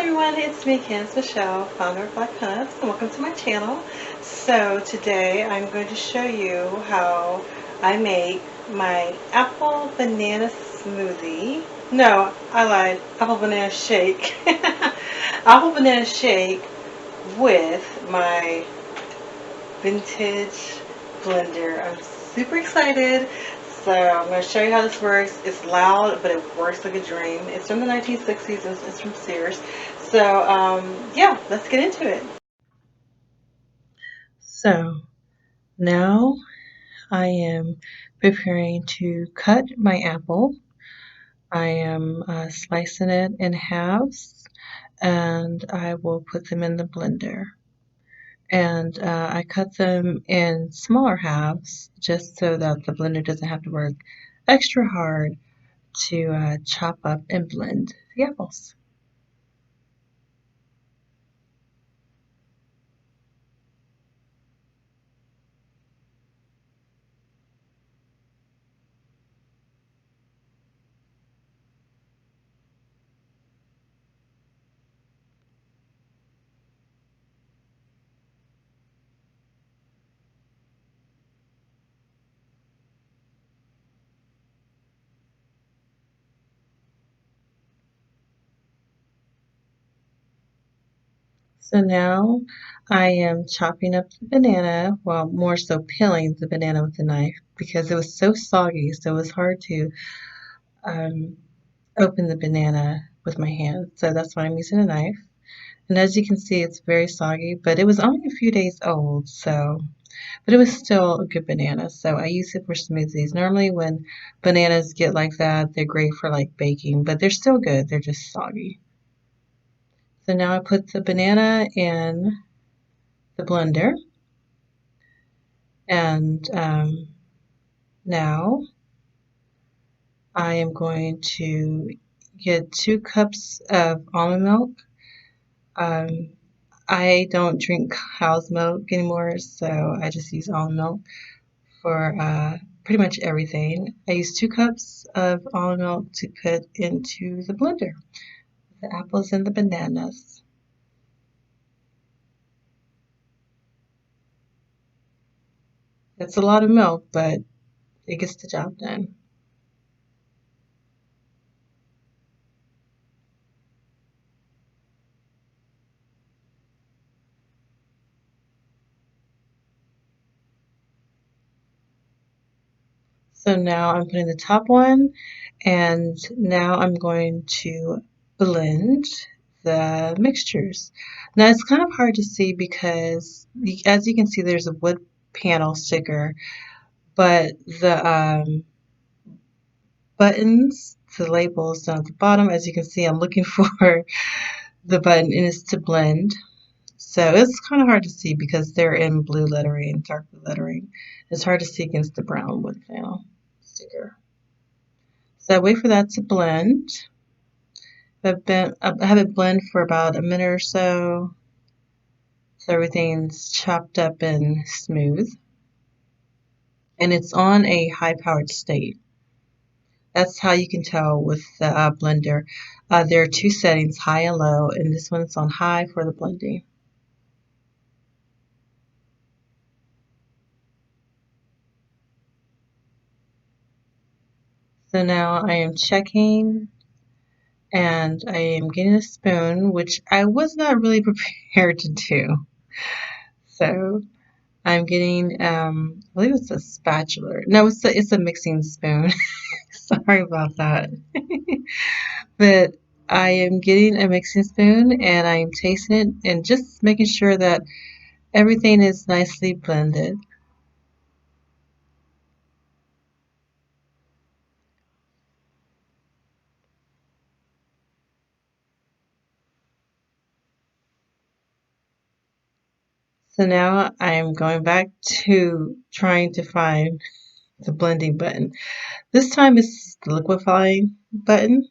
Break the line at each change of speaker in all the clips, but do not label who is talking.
everyone, it's me, Candace Michelle, founder of Black Pinups, and welcome to my channel. So today I'm going to show you how I make my apple banana smoothie. No, I lied. Apple banana shake. Apple banana shake with my vintage blender. I'm super excited. So I'm going to show you how this works. It's loud, but it works like a dream. It's from the 1960s. It's from Sears. So yeah, let's get into it. So now I am preparing to cut my apple. I am slicing it in halves, and I will put them in the blender. And I cut them in smaller halves just so that the blender doesn't have to work extra hard to chop up and blend the apples. So now I am chopping up the banana, well, more so peeling the banana with a knife because it was so soggy, so it was hard to um, open the banana with my hand. So that's why I'm using a knife. And as you can see, it's very soggy, but it was only a few days old, but it was still a good banana. So I use it for smoothies. Normally when bananas get like that, they're great for like baking, but they're still good. They're just soggy. So now I put the banana in the blender, and now I am going to get 2 cups of almond milk. Um, I don't drink cow's milk anymore, so I just use almond milk for pretty much everything. I use 2 cups of almond milk to put into the blender, the apples and the bananas. It's a lot of milk, but it gets the job done. So now I'm putting the top one, and now I'm going to blend the mixtures. Now it's kind of hard to see because as you can see there's a wood panel sticker, but the buttons, the labels down at the bottom, as you can see I'm looking for the button and it's to blend. So it's kind of hard to see because they're in blue lettering, dark blue lettering. It's hard to see against the brown wood panel sticker. So I wait for that to blend. I have it blend for about a minute or so, so everything's chopped up and smooth. And it's on a high-powered state. That's how you can tell with the blender. There are 2 settings, high and low, and this one's on high for the blending. So now I am checking, and I am getting a spoon, which I was not really prepared to do. So I'm getting, I believe it's a spatula. No, it's a mixing spoon. Sorry about that. But I am getting a mixing spoon and I'm tasting it and just making sure that everything is nicely blended. So now I'm going back to trying to find the blending button. This time it's the liquefying button.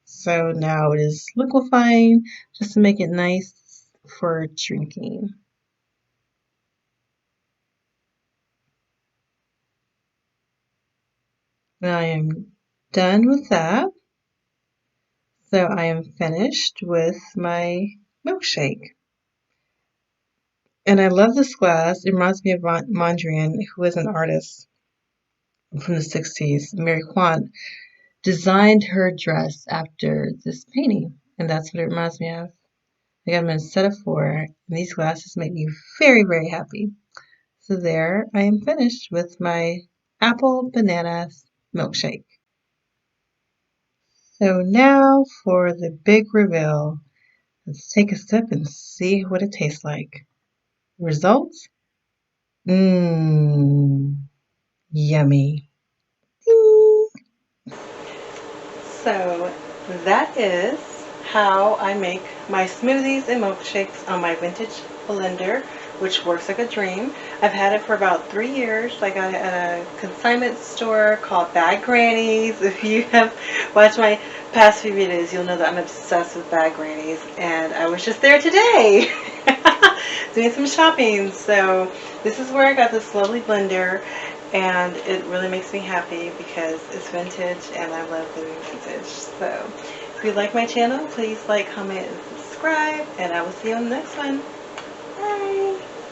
So now it is liquefying just to make it nice for drinking. Now I am done with that. So I am finished with my milkshake. And I love this glass. It reminds me of Mondrian, who is an artist from the 60s. Mary Quant designed her dress after this painting. And that's what it reminds me of. I got them in a set of 4. And these glasses make me very, very happy. So there I am finished with my apple banana milkshake. So now for the big reveal. Let's take a sip and see what it tastes like. Results? Mmm, yummy. Ding. So that is how I make my smoothies and milkshakes on my vintage blender, which works like a dream. I've had it for about 3 years. I got it at a consignment store called Bad Grannies. If you have watched my past few videos, you'll know that I'm obsessed with Bad Grannies, and I was just there today doing some shopping. So this is where I got this lovely blender, and it really makes me happy because it's vintage and I love doing vintage. So if you like my channel, please like, comment, and subscribe, and I will see you on the next one. Bye!